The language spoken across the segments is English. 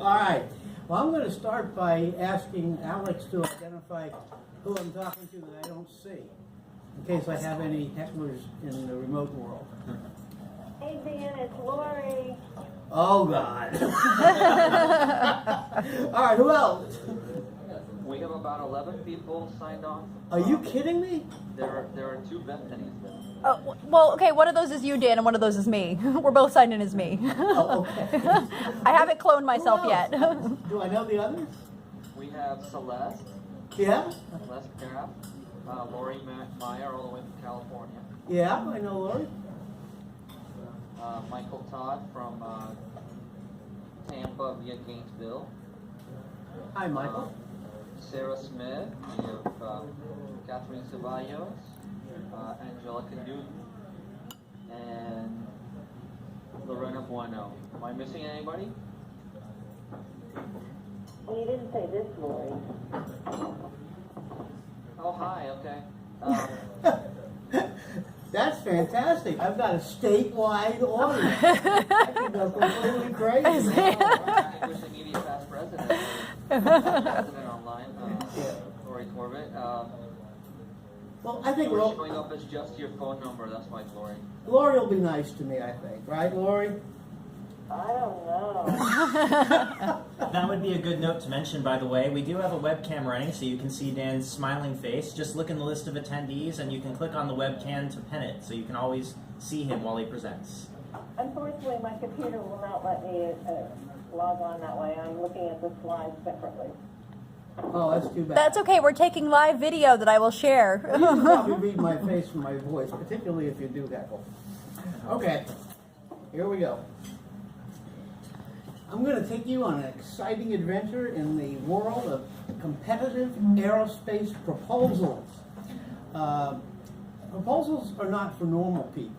All right. Well, I'm going to start by asking Alex to identify who I'm talking to that I don't see, in case I have any hecklers in the remote world. Hey, Dan, it's Lori. Oh, God. All right, who else? We have about 11 people signed on. Are you kidding me? There are 2 Bethany's there. Oh, well, okay, one of those is you, Dan, and one of those is me. We're both signed in as me. Oh, okay. I haven't cloned myself Who yet. else? Do I know the others? We have Celeste, Yeah? Celeste Graff, Lori Meyer, all the way from California. Yeah, I know Lori. Michael Todd from Tampa via Gainesville. Hi, Michael. Sarah Smith, we have Catherine Ceballos, Angelica Newton, and Lorena Bueno. Am I missing anybody? Well, you didn't say this, Lori. Oh, hi, okay. That's fantastic. I've got a statewide audience. I think that's completely crazy. English and Media Past President. President online, Lori Corbett. Well, I think Yours showing up as just your phone number, that's why Lori. Lori will be nice to me, I think. Right, Lori? I don't know. That would be a good note to mention, by the way. We do have a webcam running, so you can see Dan's smiling face. Just look in the list of attendees, and you can click on the webcam to pin it, so you can always see him while he presents. Unfortunately, my computer will not let me log on that way. I'm looking at the slides separately. Oh, that's too bad. That's okay, we're taking live video that I will share. You can probably read my face from my voice, particularly if you do heckle. Okay, here we go. I'm going to take you on an exciting adventure in the world of competitive aerospace proposals. Proposals are not for normal people.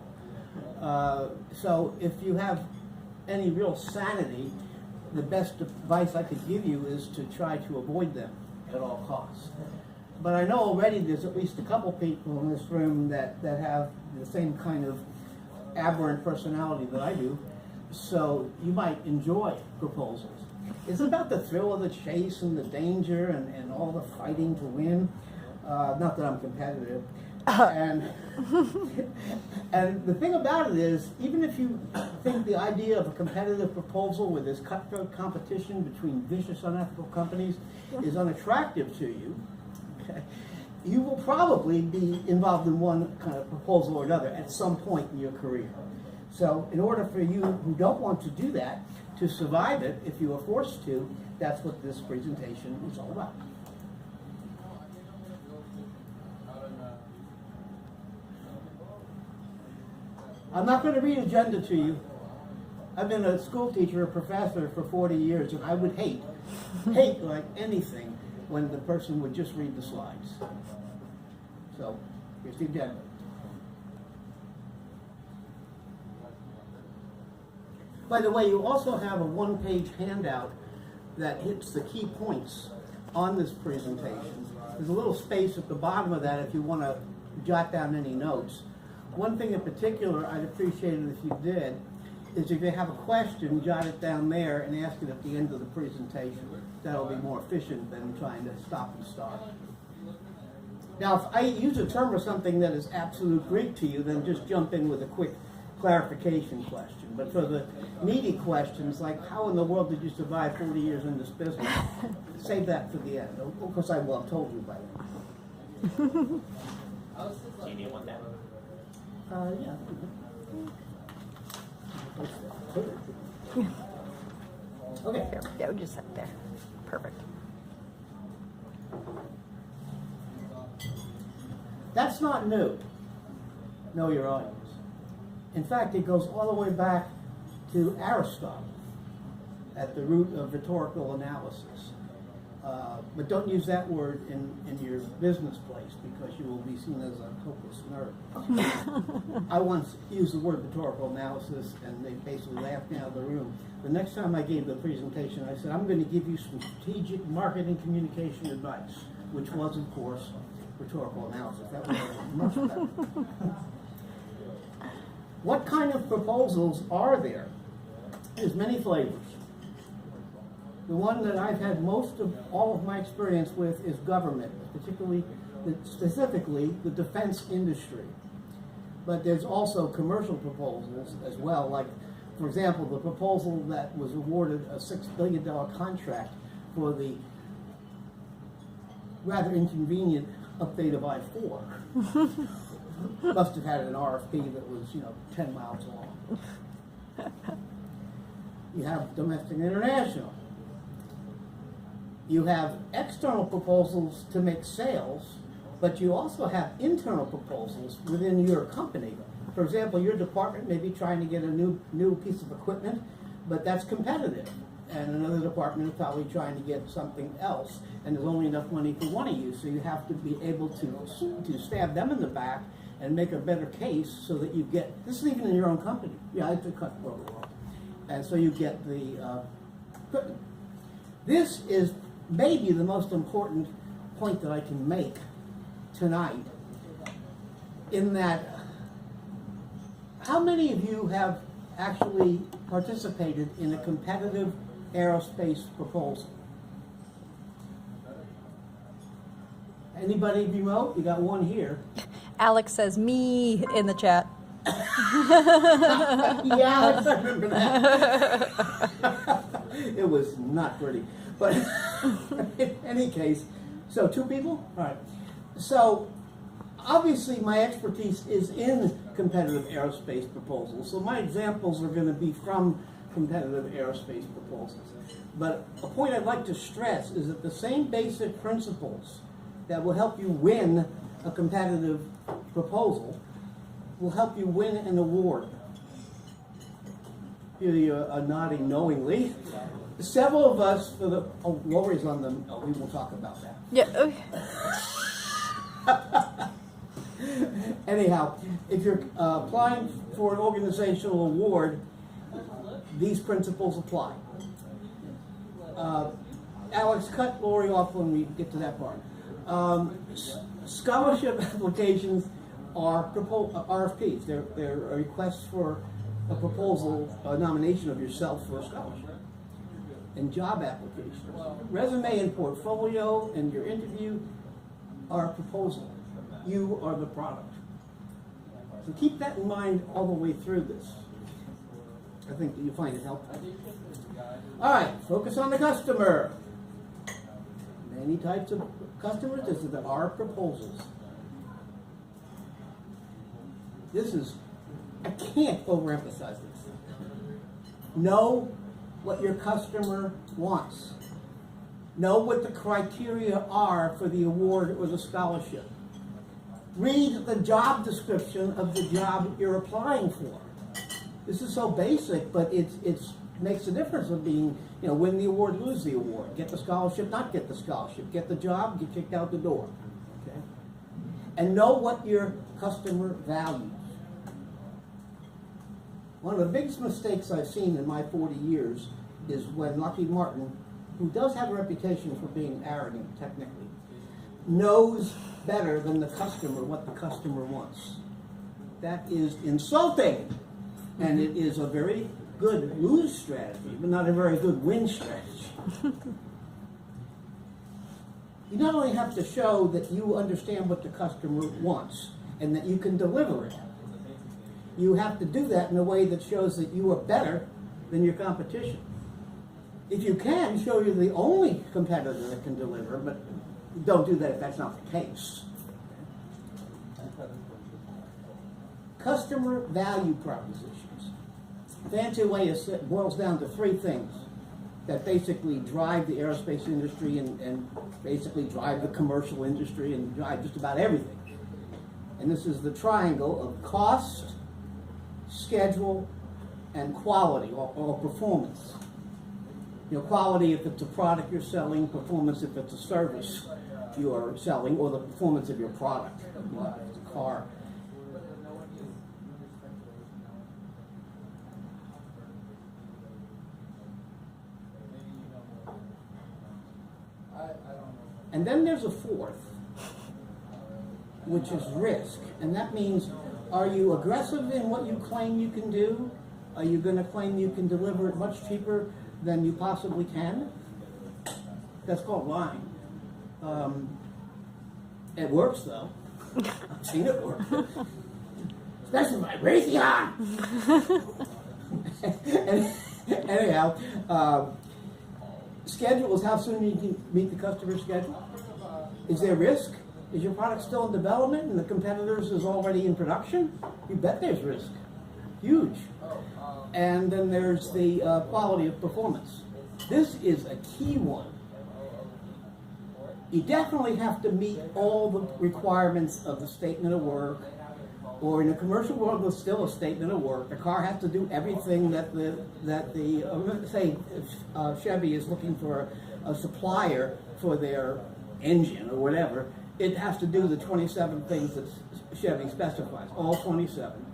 So if you have any real sanity, the best advice I could give you is to try to avoid them at all costs. But I know already there's at least a couple people in this room that have the same kind of aberrant personality that I do. So you might enjoy proposals. It's about the thrill of the chase and the danger and all the fighting to win. Not that I'm competitive. And the thing about it is, even if you think the idea of a competitive proposal with this cutthroat competition between vicious, unethical companies is unattractive to you, okay, you will probably be involved in one kind of proposal or another at some point in your career. So in order for you who don't want to do that to survive it, if you are forced to, that's what this presentation is all about. I'm not going to read agenda to you. I've been a school teacher, a professor for 40 years, and I would hate like anything when the person would just read the slides. So here's the agenda. By the way, you also have a one-page handout that hits the key points on this presentation. There's a little space at the bottom of that if you want to jot down any notes. One thing in particular I'd appreciate it if you did is if you have a question, jot it down there and ask it at the end of the presentation. That'll be more efficient than trying to stop and start. Now, if I use a term or something that is absolute Greek to you, then just jump in with a quick clarification question. But for the meaty questions, like how in the world did you survive 40 years in this business, save that for the end. Of course, I will have told you by then. Do you need one now? Yeah. Okay. There, yeah, we just set it there. Perfect. That's not new. Know your audience. In fact, it goes all the way back to Aristotle at the root of rhetorical analysis. But don't use that word in your business place because you will be seen as a hopeless nerd. I once used the word rhetorical analysis and they basically laughed me out of the room. The next time I gave the presentation, I said, I'm going to give you some strategic marketing communication advice, which was, of course, rhetorical analysis. That was much better. What kind of proposals are there? There's many flavors. The one that I've had most of all of my experience with is government, specifically the defense industry. But there's also commercial proposals as well, like, for example, the proposal that was awarded a $6 billion contract for the rather inconvenient update of I-4. Must have had an RFP that was, 10 miles long. You have domestic and international. You have external proposals to make sales, but you also have internal proposals within your company. For example, your department may be trying to get a new piece of equipment, but that's competitive. And another department is probably trying to get something else, and there's only enough money for one of you, so you have to be able to stab them in the back and make a better case so that you get, this is even in your own company. Yeah, I took cut overall. And so you get the equipment. This is maybe the most important point that I can make tonight, in that how many of you have actually participated in a competitive aerospace proposal? Anybody remote? You got one here. Alex says me in the chat. Yeah, I remember that. It was not pretty. But in any case, so 2 people? All right. So obviously my expertise is in competitive aerospace proposals. So my examples are going to be from competitive aerospace proposals. But a point I'd like to stress is that the same basic principles that will help you win a competitive proposal will help you win an award. Here you are nodding knowingly. Several of us, Lori's on them, we will talk about that. Yeah. Okay. Anyhow, if you're applying for an organizational award, these principles apply. Alex, cut Lori off when we get to that part. Scholarship applications are RFPs. They're requests for a proposal, a nomination of yourself for a scholarship. And job applications. Resume and portfolio and your interview are a proposal. You are the product. So keep that in mind all the way through this. I think that you find it helpful. All right, focus on the customer. Many types of customers. There are proposals. I can't overemphasize this. Know what your customer wants. Know what the criteria are for the award or the scholarship. Read the job description of the job you're applying for. This is so basic, but it makes a difference of being, win the award, lose the award. Get the scholarship, not get the scholarship. Get the job, get kicked out the door. Okay? And know what your customer values. One of the biggest mistakes I've seen in my 40 years is when Lockheed Martin, who does have a reputation for being arrogant technically, knows better than the customer what the customer wants. That is insulting. And it is a very good lose strategy, but not a very good win strategy. You not only have to show that you understand what the customer wants and that you can deliver it, you have to do that in a way that shows that you are better than your competition. If you can, show you're the only competitor that can deliver, but don't do that if that's not the case. Customer value propositions. Fancy way it boils down to 3 things that basically drive the aerospace industry and basically drive the commercial industry and drive just about everything. And this is the triangle of cost, schedule, and quality or performance. Quality if it's a product you're selling, performance if it's a service you are selling, or the performance of your product, if it's a car. And then there's a 4th, which is risk. And that means, are you aggressive in what you claim you can do? Are you going to claim you can deliver it much cheaper than you possibly can? That's called lying. It works though. I've seen it work. Especially by Raytheon. Anyhow, schedule is how soon you can meet the customer's schedule. Is there risk? Is your product still in development and the competitors is already in production? You bet there's risk. Huge. And then there's the quality of performance. This is a key one. You definitely have to meet all the requirements of the statement of work, or in a commercial world, there's still a statement of work. The car has to do everything that say Chevy is looking for a supplier for their engine or whatever. It has to do the 27 things that Chevy specifies, all 27.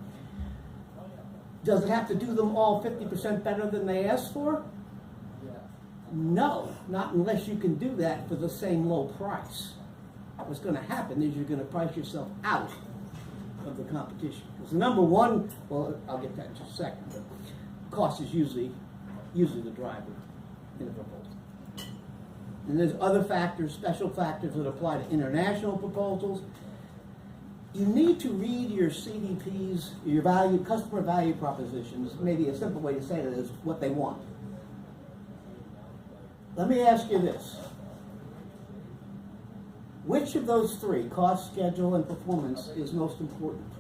Does it have to do them all 50% better than they asked for? No, not unless you can do that for the same low price. What's going to happen is you're going to price yourself out of the competition. Because the number one, well, I'll get to that in just a second, but cost is usually the driver in a proposal. And there's other factors, special factors that apply to international proposals. You need to read your CDPs, your customer value propositions. Maybe a simple way to say that is what they want. Let me ask you this. Which of those three, cost, schedule, and performance, is most important?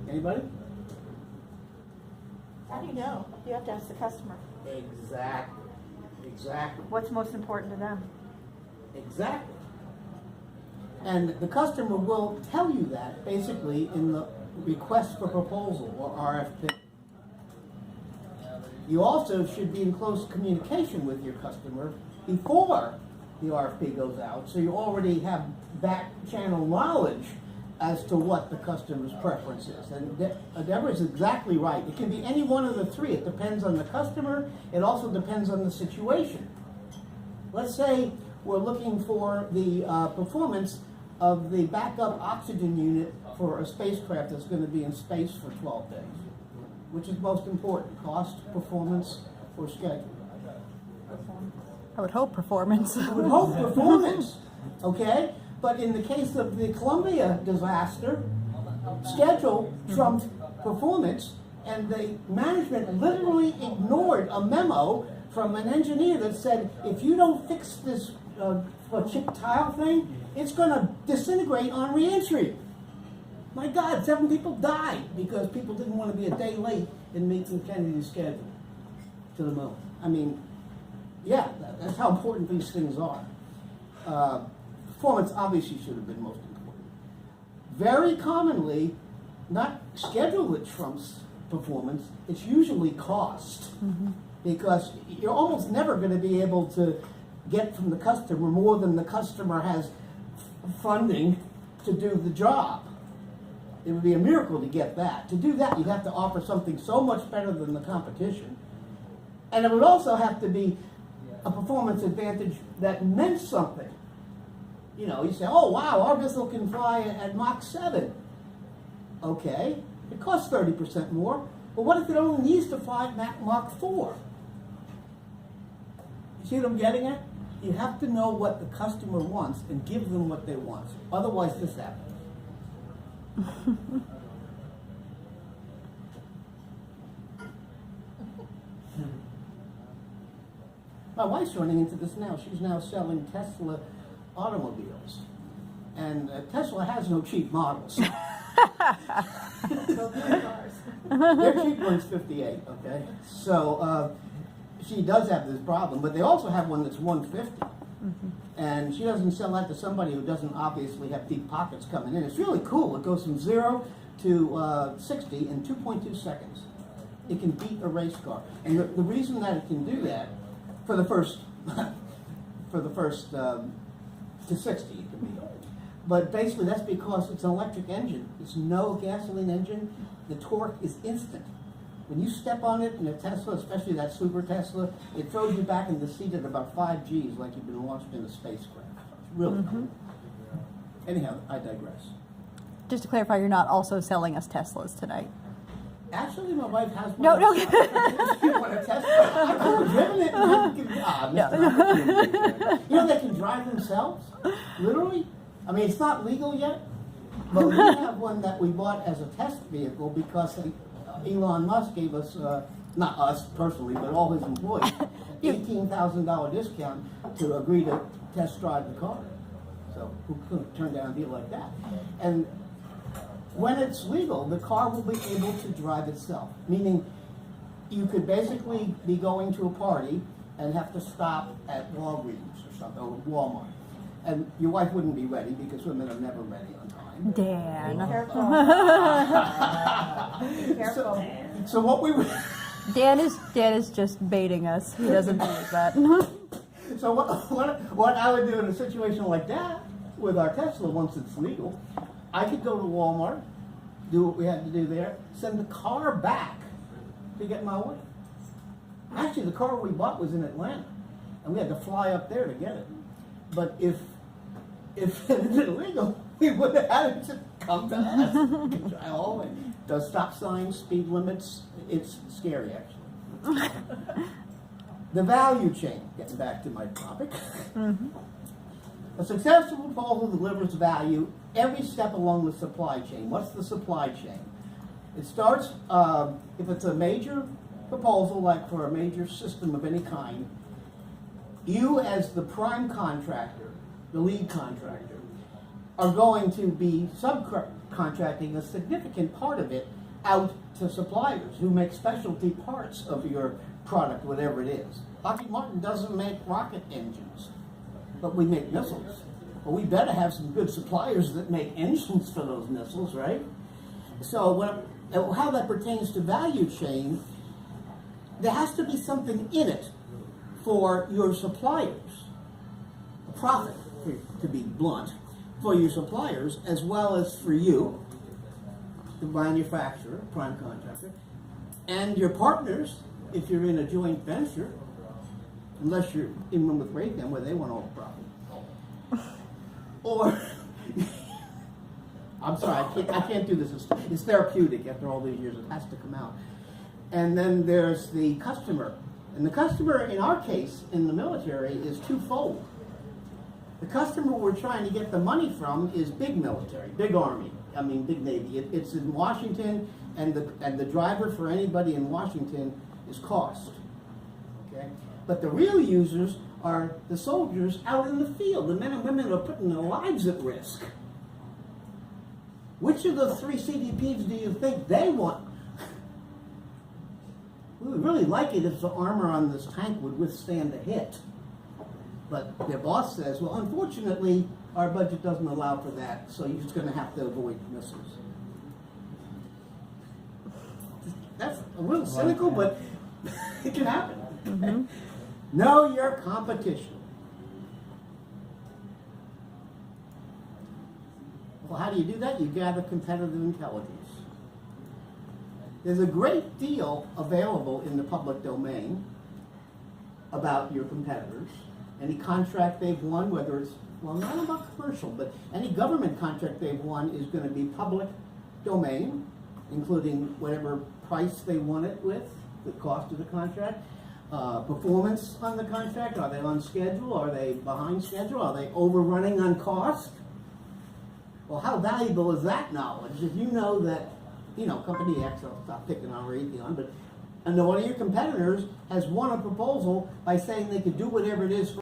Anybody? How do you know? You have to ask the customer. Exactly. What's most important to them? Exactly. And the customer will tell you that basically in the request for proposal or RFP. You also should be in close communication with your customer before the RFP goes out, so you already have back channel knowledge as to what the customer's preference is. And Deborah's exactly right. It can be any one of the three. It depends on the customer. It also depends on the situation. Let's say we're looking for the performance of the backup oxygen unit for a spacecraft that's going to be in space for 12 days. Which is most important, cost, performance, or schedule? I would hope performance. I would hope performance, okay? But in the case of the Columbia disaster, schedule trumped performance, and the management literally ignored a memo from an engineer that said, if you don't fix this chip tile thing, it's going to disintegrate on reentry. My God, 7 people died because people didn't want to be a day late in meeting Kennedy's schedule to the moon. I mean, yeah, that's how important these things are. Performance obviously should have been most important. Very commonly, not schedule that trumps performance, it's usually cost. Mm-hmm. Because you're almost never going to be able to get from the customer more than the customer has funding to do the job. It would be a miracle to get that. To do that, you'd have to offer something so much better than the competition. And it would also have to be a performance advantage that meant something. You know, you say, oh, wow, our missile can fly at Mach 7. Okay, it costs 30% more. But what if it only needs to fly at Mach 4? You see what I'm getting at? You have to know what the customer wants and give them what they want. Otherwise, this happens. My wife's running into this now. She's now selling Tesla automobiles. And Tesla has no cheap models. Their cheap one's 58, okay? So she does have this problem, but they also have one that's 150. Mm-hmm. And she doesn't sell that to somebody who doesn't obviously have deep pockets coming in. It's really cool. It goes from 0 to 60 in 2.2 seconds. It can beat a race car. And the reason that it can do that, for the first to 60 it can be. But basically that's because it's an electric engine. It's no gasoline engine. The torque is instant. When you step on it in a Tesla, especially that super Tesla, it throws you back in the seat at about 5 Gs, like you've been launched in a spacecraft. It's really cool. Anyhow, I digress. Just to clarify, you're not also selling us Teslas tonight. Actually, my wife has one. No. You want a Tesla? I've never driven it. an opportunity. You know, they can drive themselves, literally. I mean, it's not legal yet, but we have one that we bought as a test vehicle because Elon Musk gave us, not us personally, but all his employees, an $18,000 discount to agree to test drive the car. So who couldn't turn down a deal like that? And when it's legal, the car will be able to drive itself, meaning you could basically be going to a party and have to stop at Walgreens or something, or Walmart. And your wife wouldn't be ready because women are never ready on time. Dan. Be careful. Be careful, Dan. So what we would... Dan is just baiting us. He doesn't believe that. So what I would do in a situation like that with our Tesla, once it's legal, I could go to Walmart, do what we had to do there, send the car back to get my wife. Actually, the car we bought was in Atlanta, and we had to fly up there to get it. But if it was illegal, we would have had it to come to us. We could drive all the way. Does stop signs, speed limits, it's scary actually. The value chain, getting back to my topic. A successful proposal delivers value every step along the supply chain. What's the supply chain? It starts, if it's a major proposal, like for a major system of any kind, you as the prime contractor, the lead contractor, are going to be subcontracting a significant part of it out to suppliers who make specialty parts of your product, whatever it is. Lockheed Martin doesn't make rocket engines, but we make missiles. Well, we better have some good suppliers that make engines for those missiles, right? So how that pertains to value chain, there has to be something in it for your suppliers, a profit, to be blunt, for your suppliers as well as for you, the manufacturer, prime contractor, and your partners, if you're in a joint venture, unless you're in one with Raytheon where they want all the profit. Or, I'm sorry, I can't do this. It's therapeutic after all these years. It has to come out. And then there's the customer. And the customer, in our case, in the military, is twofold. The customer we're trying to get the money from is big military, big Army, big Navy. It's in Washington, and the driver for anybody in Washington is cost. Okay? But the real users are the soldiers out in the field, the men and women who are putting their lives at risk. Which of the three CDPs do you think they want? We would really like it if the armor on this tank would withstand a hit. But their boss says, well, unfortunately, our budget doesn't allow for that, so you're just going to have to avoid missiles. That's a little cynical, but it can happen. Know your competition. Well, how do you do that? You gather competitive intelligence. There's a great deal available in the public domain about your competitors. Any contract they've won, whether it's, well, not about commercial, but any government contract they've won is going to be public domain, including whatever price they won it with, the cost of the contract, performance on the contract, are they on schedule, are they behind schedule, are they overrunning on cost? Well, how valuable is that knowledge if you know that, company X, I'll stop picking on Raytheon, but and one of your competitors has won a proposal by saying they could do whatever it is for